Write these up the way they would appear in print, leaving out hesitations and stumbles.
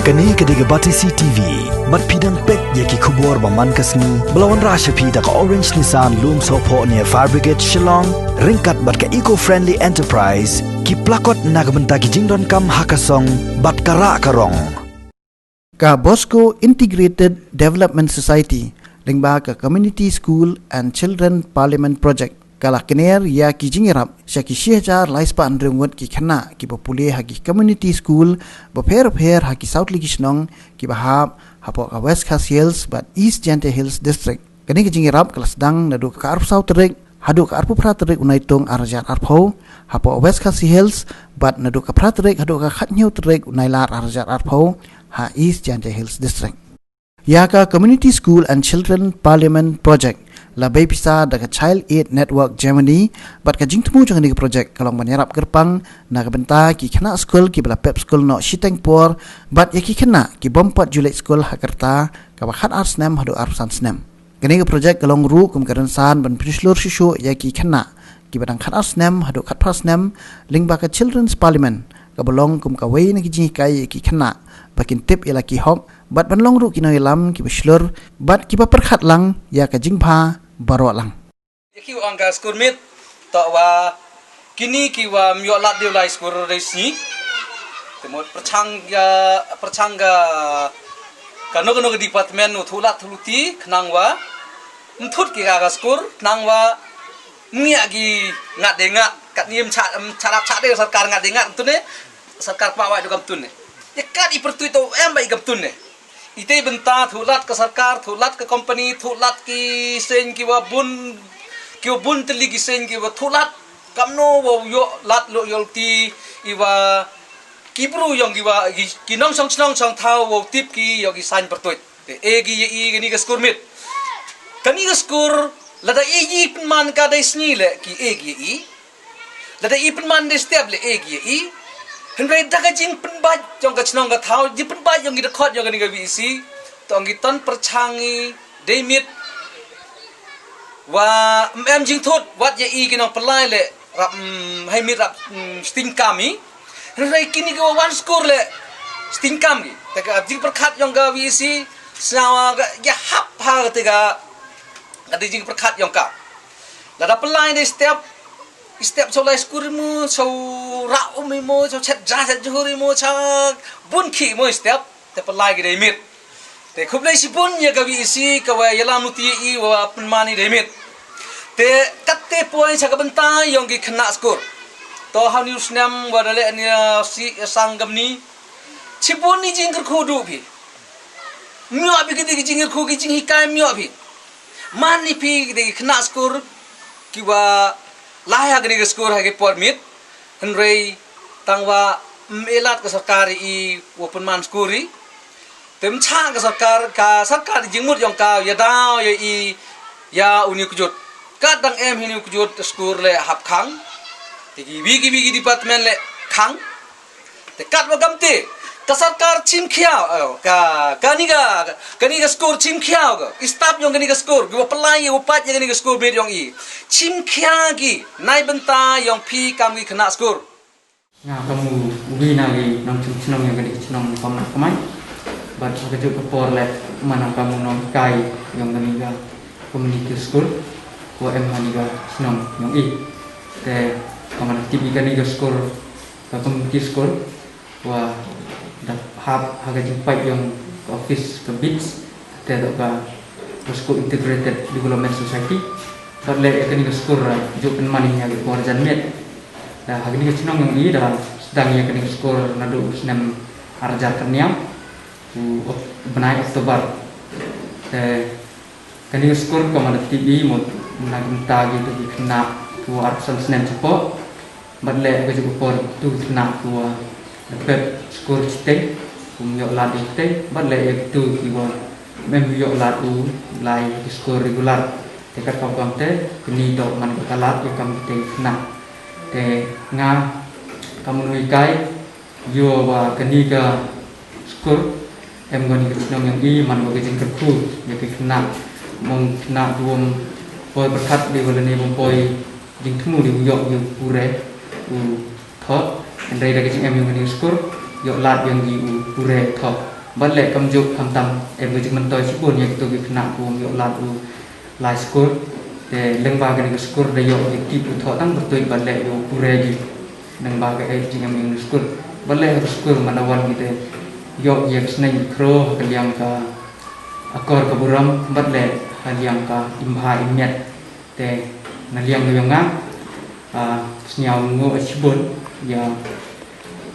Kani kediga Batisi TV, mat pidang pek yaki kubur baman kasni, belawan rasha pida ka Orange Nissan Loom Sopo near Fire Brigade Shillong, ringkat bat ka eco-friendly enterprise, ki plakot nagbenta ki jingdon kam hakasong, bat kara karong. Ka Bosco Integrated Development Society, lingba ka Community School and Children Parliament Project. Kala kener ya ki jingirap syaki syahjar laispan rengut ki khana ki popule hagi community school bopher hagi South Ligishnong ki bahab hapo ka West Khas Hills but East Jante Hills district. Kani ki jingirap kelas dang nadu ka arp South Trek hadu ka arpu pratrek unaitung arjar arpo hapo West Khas Hills but nadu ka pratrek hadu ka khatnyau trek unailar arjar arpo ha East Jante Hills district. Ya ka Community School and Children Parliament Project labai pisa daga Child Aid Network Germany bat ka jingtemu jang ni project kalong banyarap gerpang na benta ki khana school ki bala pep school no Shitengpor bat yaki khana ki bompat Juliet school hakarta ka bakhat arsnem hadu arsan snem gani ke project kalong ru kum karansan ban prislur shishu yaki khana ki badang khat arsnem hadu khat prasnem lingba ka Children's Parliament ka bolong kum ka wei na ki jing kai ki khana bakin tip ila ki hok bat ban long ru ki no ilam ki bislur bat ki perkhat lang ya ka jingpha baro lang. Iki angka skor mit tak wa kini ki wa myolat dia lai skor resni. Temut percangga kano ke departemen uthulat thuluti khnang wa mthut ki ga skor nang wa mia gi ngat dengat kat niem charap de sarkar ngat dengat tune sarkar pawa do kam tune. Dekat ipertu itu bai kam tune. Ite benta thulat ke sarkar, thulat ke company, thulat ki sen ki wa bun teli ki sen ki wa thulat kamno wo yo lat lo yolti iwa kibru yang ki wa ki nong song thau wo tip ki yo ki san pertuit. E gi ye ni ke skor mit. Kani ke skor lada e man ka dai sni le ki e gi i. Lada man de step le e gi i. Henry daga jing penbaj jong ka chnong ka thau ji penbaj jong gi khot jong ni ga bisi tong gi ton perchangi demit wa em jing thot wat ye i ki nong pelai le rap hai mit rap sting kami Henry kini go one score le sting kam gi ta ka jing perkhat jong ga bisi sawa ga ya hap ha te ga jing perkhat jong ka la pelai de step so lai skurimu so rau mi mo so chet ja chet juri mo cha bun khi mo step te palai gi demit te khub lai si bun ye ga bi si ka wa yala muti i wa panmani demit te katte point cha ka benta yong gi khna skur to how news nam wa dale ni si sangam ni chibun ni jing khu du bi myo bi gi jing khu gi jing hi kai myo bi man ni pi gi khna skur ki wa lahya gani ke skor hage permit henry tangwa melat ke sarkar i open man skori tem cha ke sarkar jingmut yong ka ya da ya i ya uni kujut kadang em hini kujut skor le hap khang tigi bigi department le khang te kat wa gamte ka sarkar chim khiao kani ga skor chim khiao ga stop yong gani ga skor go pelai wo pat gani ga skor bet yong i chim khia gi nai benta yong pi kam gi khna skor nga kamu ubi na gi nong chnong yang gani chnong pamna kamai bat ka ju ka por le mana kamu nong kai yong gani ga community school ko em mani ga chnong yong i te kamana tibi gani ga skor ka community school wa dah hab haga jumpai yang office ke BITS ada ka Bosco Integrated Development Society terle ekani ke skor jopen mani ya ke warjan met dah haga ni chnong yang i dah sedang ya kani skor nadu senam arjar kenyam u benai Oktober kani skor kamana TV mod menagta gitu di kena tu arsan senam cepo badle ke por tu kena tu pep skor stay yuk lat stay badle ek tu kiwon mem yuk lat u lai skor regular tekat kom te kini dok man kalat yo kam te na te nga kamu nui kai yo wa kini ka skor em goni ke nong yang i man go ke jing kerku ya ke na mong na duom poi berkat di boleh ni poi jing temu di yuk yu pure u thot Andai lagi em yang ngani skor yo lat yang di pure thok balle kam juk kam tam em gajing mentoi sibun yang tu kena ku yo lat lai school te leng ba ga school da yo ti pu thok tang bertoi balle yo pure di nang ba ga e jing am school balle school manawan gitu yo ye snai kro kaliang ka akor ka buram balle haliang ka imha imyat te naliang yo nga snyau ngo sibun ya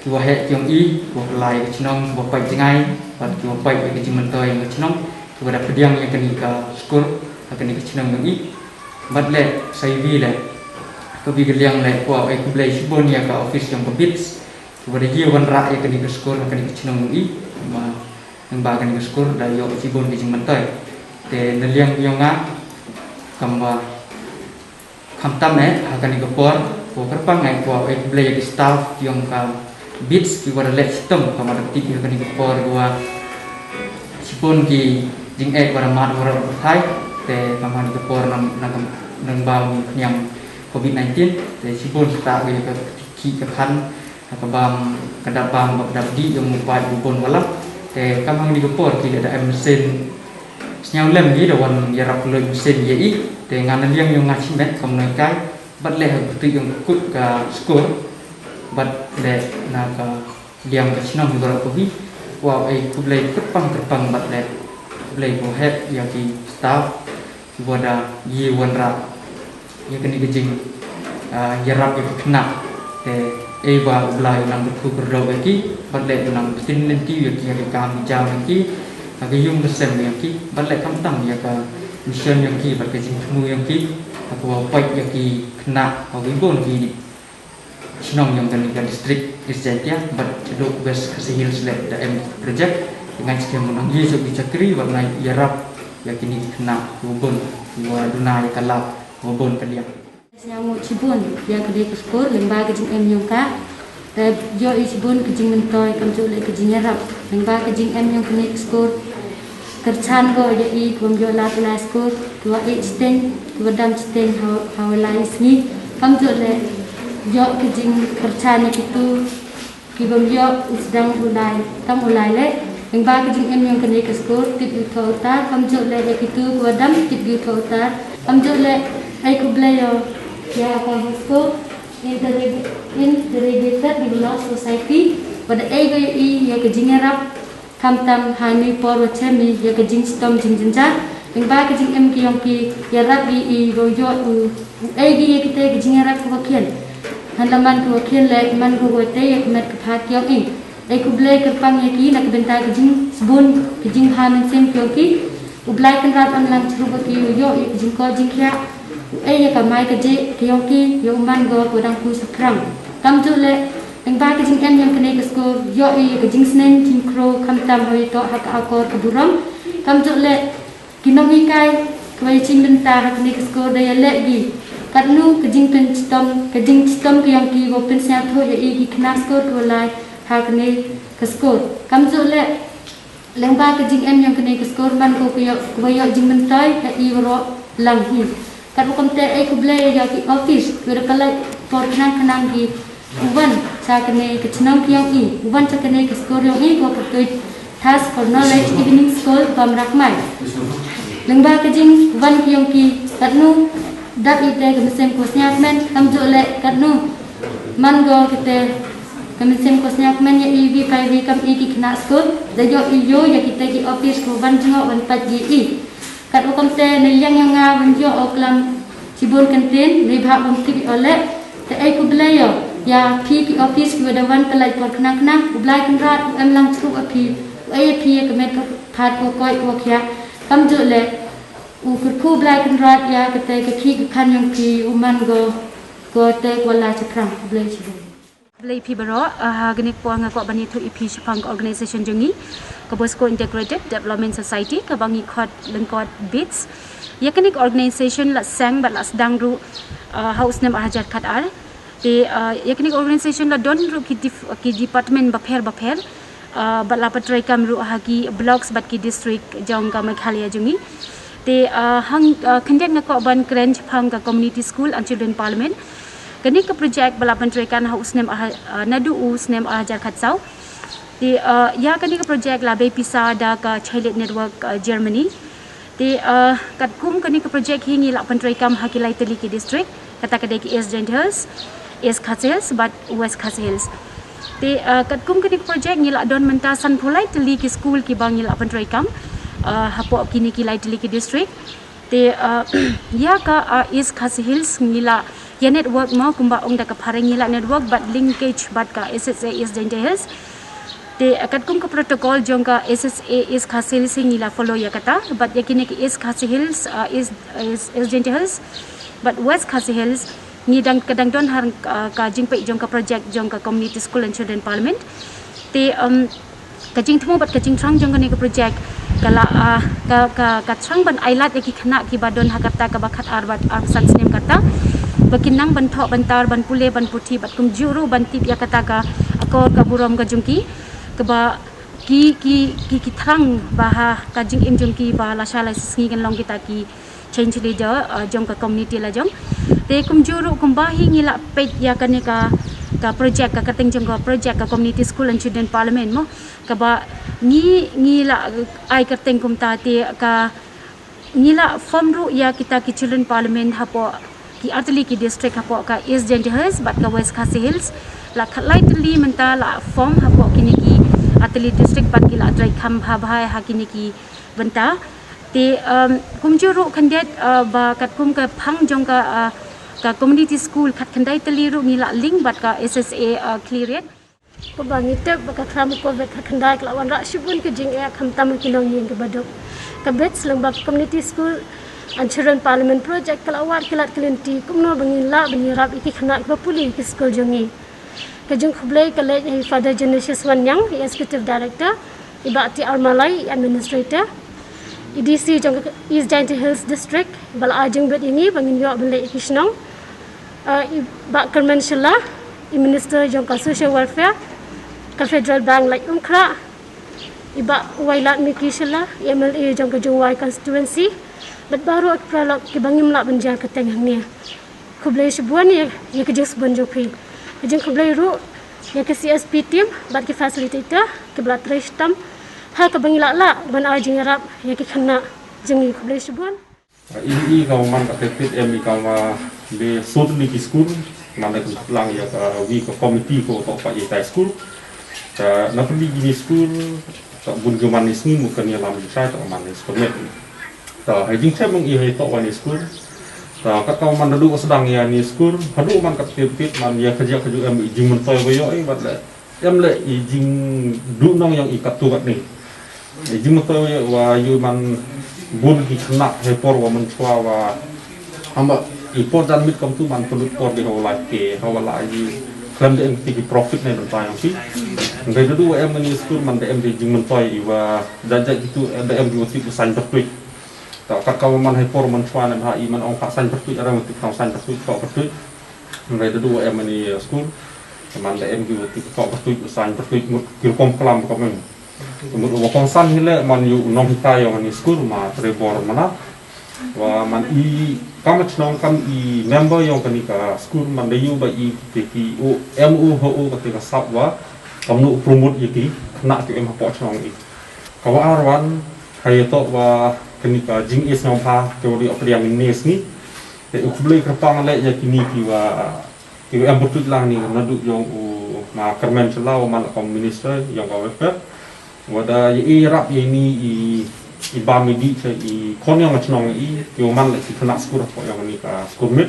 kiwa he kyong i ko lai chnong bo pai jingai pat kiwa pai ke jing mentoi ngo chnong kiwa da pediang yang kani ka skor kani ka chnong ngo i batle sai vi le ko bi geliang le ko ai ku blai sibon ya ka office yang bits kiwa da jiwan ra ya kani ka skor kani ka chnong ngo i ma nang ba kani ka skor da yo sibon ke jing mentoi te naliang yo nga kamba kham tam ne kani ka por ko kerpang ai ko ai blai staff yang ka bits ki wara let sistem kamar tip ni kani por gua sipun ki jing wara mat wara thai te kamar ni por nang bang yang covid 19 te sipun sta ge ka ki ka khan ka bang kada bang dap di yang mupai bubon wala te kamar ni por ki ada mesin senyau lem ni dawan yarap le mesin ye i te ngan liang yang ngachin bet kam noi kai bat le tu yang kut ka skor bat le na ka liang ka chnam ni ko bi wa ai ku le kerpang bat le le ko het ya ki staff ki wada yi wan ra ya kani ke jing ya rap ya kena te e ba blai nang ku kerdo ki bat le nang tin len ki ya ki ka mi jam ki ka yung ke sem ya ki bat le kam tam ya ka mission yang ki bat ke jing mu yang ki aku wa pai ya ki kena au bi bon ki Chnong yang kani ka district Isjatia but do best kasihil select da M project dengan skem menang ye so dicakri warna yarap yakini kena ubun wa dunai kalap ubun kalian Yang cibun yang kedai skor lembaga jing M yang ka yo cibun kejing mentoy kam tu le kejing yarap lembaga jing M yang kedai skor kerchan go ya I kum yo lat la skor tua I steng tua dam steng how lai sni kam tu le yo kejing kerchan itu kibam yo sedang ulai tam ulai le lembaga jing M yang kedai skor tip utho ta kam tu le itu tua dam tip utho ta kam tu le ai ku blayo ya Kabusko integrated development society pada AGI ya kejing Arab kamtam hani por wachemi ya kejing stom jing jenja yang ba kejing M ki ya Arab I royo AGI ya kita kejing Arab wakian halaman ku wakian le man ku wote ya kemat kephat yang I ai ku blai kerpang ya ki nak bentar kejing sebun kejing hamen sem ki ublai kan rat am lang chru ki yo kejing ko jing kya ya kamai kerja kiyoki yo man go kodang ku sakrang kam tu le eng ba kejing M yang kene kesko yo I kejing snen jing kro kam tam hoi to hak akor keburam kam tu le kinongi kai kwai ching benta hak kene kesko daya le gi katnu kejing pen stom kiyoki go pen sia tho ya I ki knas ko ko lai hak kene kesko kam tu le leng ba kejing M yang kene kesko man ko yo jing mentai ha I ro lang hi kat bukan te ai ku blai ya ki office ku kalai por kenang ki uban sa kene ke chnang ki yang I uban sa kene ke skor yang I ko patoi task for knowledge evening school bam rakmai lengba ke jing uban ki yang ki katnu dat I te ke mesem ko snapmen kam jo le katnu man go kete ke mesem ko snapmen ya I vi kai vi kam I ki kena school da yo I yo ya kita ki office ku ban jengok ban pat gi I kat ukam te niliang yang benjo oklam cibun kantin ribha bumti ole te ai ku blayo ya pi ki office ki wadawan pelai por kenang ublai kan rat em lang chru api ai pi ke met phat ko koi ko kya kam jo le u ku blai kan rat ya ke te ke ki kan yang ki uman go te ko la chakrang blai cibun Blai pi baro gani ko nga ko bani thu ipi chapang organization jengi Kabusko Integrated Development Society kabangi khot lengkot bits yakanik organization la sang bat la sedang ru house nem ahajat khat ar te yakanik organization la don ru ki department bapher bat la patrai kam ru hagi blocks bat ki district jong ka Meghalaya jengi te hang khendet nga ko ban grand phang ka community school and children parliament kani ka project balapan trekan haus nem nadu us nem ajar khatsau Di ya kan ni projek la be pisa da ka Child Network Germany. Di kat kum kan ni projek hingi la pentrai kam hakilai teli ki district kata kadai ki East Genders, East Khasi Hills, but West Khasi Hills. Di kat kum kan ni projek ni la don mentasan pulai teli ki school ki bang ni la pentrai kam hapo kini ki lai teli ki district. Di ya ka East Khasi Hills ni la ya network mau kumba ong da ka pareng ni la network but linkage but ka SSA East Genders. Di kat kum ka protokol jong ka SSA East Khasi Hills ni la follow ya kata but ya kini ki East Khasi Hills East Genders but West Khasi Hills ni dang kadang don har ka jingpai jong ka project jong ka community school and children parliament. Di ka jing thmu bat ka jing trang jong ka ni ka project kala ka trang ban ailat ya ki khana ki badon hakata ka bakat arbat arsan snem kata bakinang ban thok ban tar ban pule ban puthi bat kum juru ban tip ya kata ka akor ka buram ka jungki ke ba ki thrang bah ka jing im jungki ba la shala singi kan long kita ki change le jo jong ka community la jong te kum juru kum bahi ngila pet ya kan ka project ka kateng jong ka project ka community school and children parliament mo ka ba ni la ai kateng kum ta te ka ni la form ru ya kita ki children parliament hapo ki atli ki district hapo ka East Genders but ka West Khasi Hills la khalai tli menta la form hapo kini ki atli district but ki la trai kham bhai hakini ki benta te kum juru kandet ba kat kum ka phang jong ka community school khat khandai tli ru ni la link but ka SSA cleared ko bangi tek ba ka khram ko vet khandai la wan ra shibun ke jing e kham tam ki long yin ke badok ka bet slang ba community school and children parliament project kala war kilat kelinti kumno bangin la bani rab iki khana ba puli ki school jongi ka jung khublai ka le Father Genesis Wanyang executive director ibati armalai administrator EDC jong East Genders Hills district bal ajung bet ini bangin yo bele iki snong ba Kerman Shilla minister jong ka social welfare ka federal bank like umkra iba wailat miki Shilla MLA jong ka jungwai constituency bat baru ak pralok ki bangim la banjar ka teng hang ni khublai shbuan ye ke jus ban jopi jeng khublai ru ye ke CSP team bat ki facilitator ke blat restam ha ka bangila la ban ajing rap ye ki khana jeng ni khublai shbuan ini kau man ka tetit emi kau ma be sod ni ki school man da lang ya ka wi ko committee ko to pa ye tai school ta na pergi ni school ta bun ke manis ni bukan ya lam sai ta manis permet ta hajing saya meng i to wani school ta ka kau man dulu sedang ya ni school hadu man ka tetit man ya kerja emi jing men toy boyo ai bat la em le i jing du nong yang ikat tu kat ni jing men toy wa yu man bun ki khna he por wa man chwa wa hamba i por dan mit kam tu man perlu por di ho like ke ho la ji klam de ki profit ne ban tayang si ngai du em ni school man de em di jing men toy i wa jaja gitu de em di wati san bertui ta ka ka man he por man chwa ne ha i man ong ka san bertui ara wati ka san bertui ko bertui ngai du em ni school man de em di wati ko bertui san bertui ki kom klam ko men kemudian wakong san hile man yu nong hita yang ni school ma trebor mana wa man i kamat nong kam i member yang kani ka school man de yu ba i ki o mu ho ka ka sab wa kamnu promote yiki na ki em po chong i ka wa arwan hayato wa kani ka jing is nong pa teori of yang nes ni te ukblei krapang le ya kini ki wa ki em butut lang ni na du yang u ma Kerman Shilla man kom minister yang ka welfare wada ye rap ye ni i ba midi che i kon yang machnong i yo man le kena skura po yang ni ka skul mit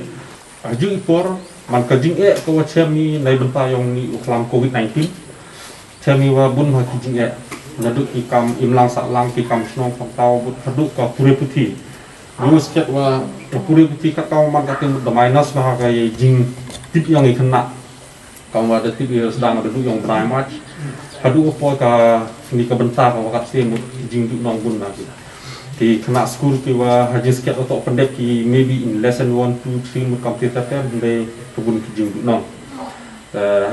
aju ipor man ka jing e ko chemi nai benta yang ni uklam covid-19 chemi wa bun ha ki jing e nadu ki kam imlang sa lang ki kam snong pam tau but hadu ka pure puthi lu sket wa pure puthi ka kau man ka tim the minus ma ka ye jing tip yang i kena kam wa da tip sedang ada yang dry match hadu po ka ni ka bentar ka wakat se jing du nong bun lagi di kena school ki wa haji sket otok pendek ki maybe in lesson 1 2 3 mut computer ter de kebun ki jing du nong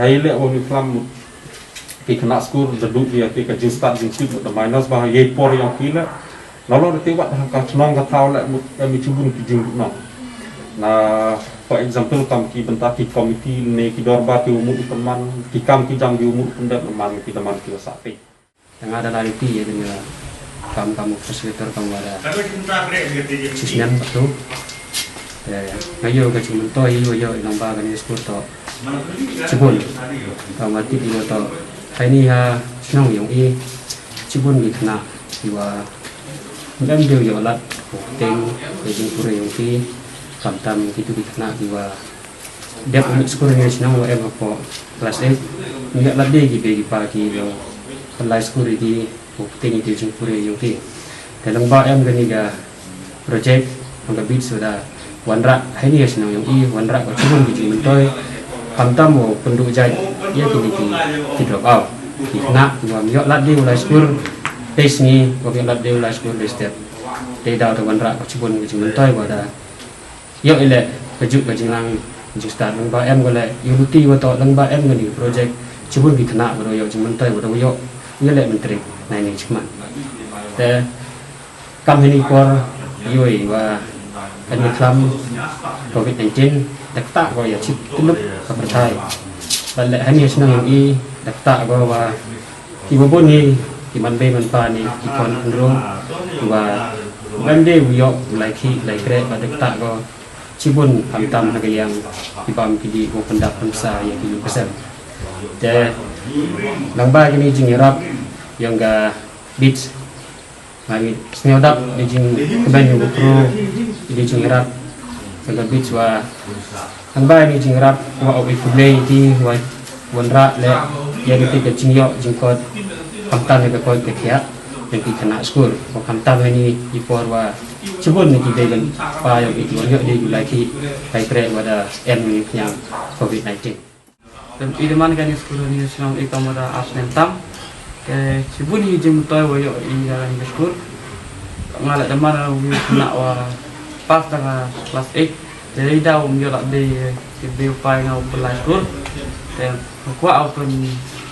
haile o ni flam ki kena school dedu dia ki ka jing start jing sip the minus bah ye por yang kila lalu de wat ka nong ka taw le mut mi chubun ki jing du nong na for example kam ki benta ki komiti ne ki dorba ki umur teman ki kam ki jam ki umur pendat teman ki sate yang ada lagi ya dengan kamu fasilitator kamu ada sistem itu ya ngayo ke cuma to iyo nambah kan sekolah to cibun kamu arti iyo to ini ha senang yang cibun di kena jiwa dan dia yo lat teng yang pura yang tam gitu di kena jiwa dia punya sekolah senang wa apa kelas 8 enggak lat dia gitu pagi yo pelai sekolah di teng itu yang pura yang dalam ba gani ga project bit sudah wanra ini ya senang yang wanra ko cibun gitu mentoy tam mo penduk jai ya kini drop out nak wa yo lat dia mulai sekolah base ni wa lat dia mulai sekolah base step dia dah wanra ko cibun gitu mentoy wa da yo ile baju lang ju start lang ba ko le unity wa to lang ba gani project cibun bi kena wa yo cibun mentoy wa yo ile menteri nah ini cuma te kam ini kor yoi wa kan iklam COVID-19 dakta ko ya chip tunup kapertai balik hani senang yang dakta ko wa ibu ni di man be man pa ni di kon ndrong wa bande yo like kre ba dakta ko cibun tam na yang ibam kidi ko pendak pensa ya kidi pesan te langba kini jingirap yang ga beach lagi sneodap di jing kebanyu pro di jingirap yang ga beach wa langba ni jingirap wa obi fulay di wa wanra le ya gitu ke jingyo jingkot kamtan ke ko ke kya yang ki kena school wa kamtan ni ipor wa cibun ni kibegan pa yang itu yo di lagi kai kre wada em yang COVID-19 dan idaman kan sekolah ni senang ikam ada asnem tam ke cibun ni jeng toy wa yo i dalam sekolah ngala damar wi kena wa pas tengah kelas 8 jadi dah yo lak de ke be pai ngau pelai sekolah dan kwa open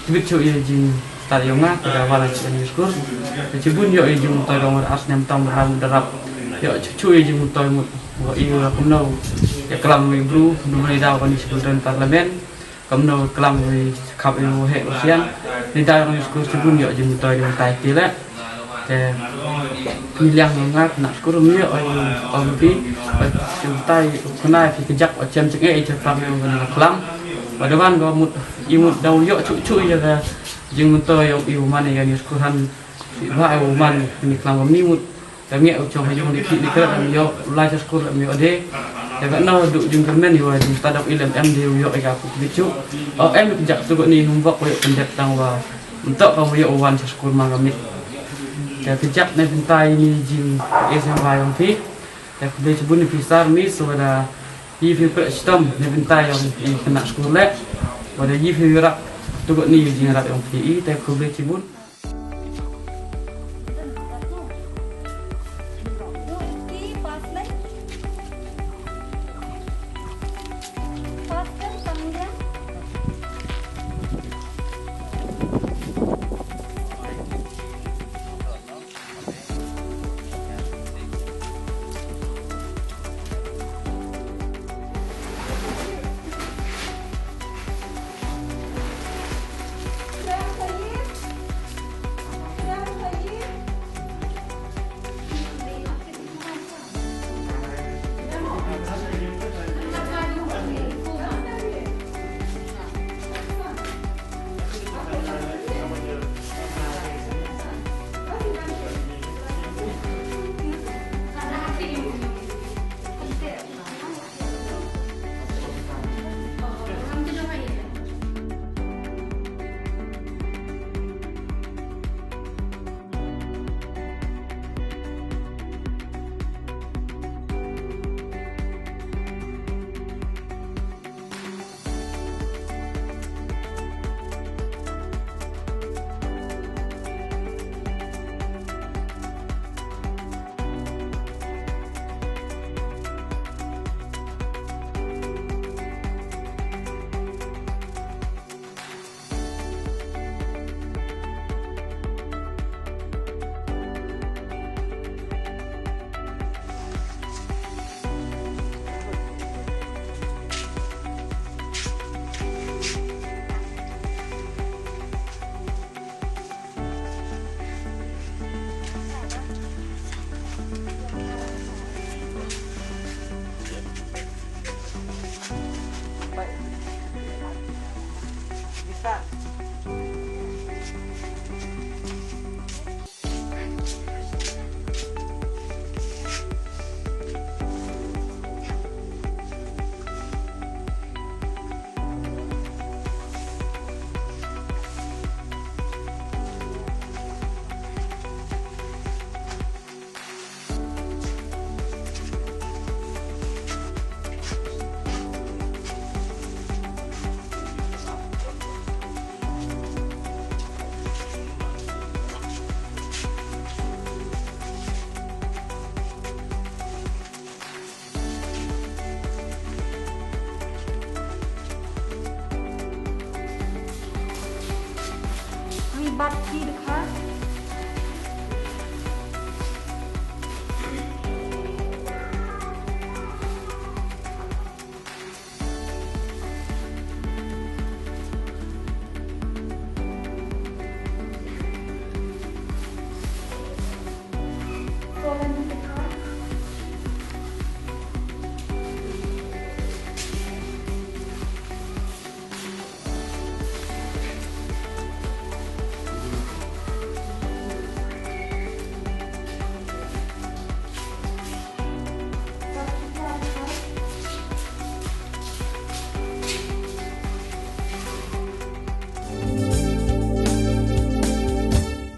tibit chu ye jing start yo nga pada wala ni sekolah cibun yo i jeng toy nomor asnem tam ram darap yo chu ye jeng toy mo wa i la kumno ya kelam wi bru nomor ida kan sekolah dan parlemen kamno kelam wi khap yo he usian ni dah orang sekolah cibun yo jeng toy dengan tai tila te pilihan ngat nak sekolah mi yo on pi tai kena fi kejak ocem cenge itu kelam yo dengan kelam padawan go mut imut dau yo cu ya ga jeng toy yo iu man ya ni sekolahan si ba yo man ni kelam mi mut kami ucap hajung di kira yo lai sekolah mi ode ya kan no duk jung kemen yo di tadak ilm di yo ga ku bicu em kejak tu ni numbak ko pendet tang wa untuk kamu yo wan sekolah magamit ya kejak na pintai ni jing SMA yang fi ya kude cibun ni pisar mi sudah yi fi prestom na pintai yang kena sekolah pada yi fi rak tu ni jing rak yang fi ta kude cibun bat ki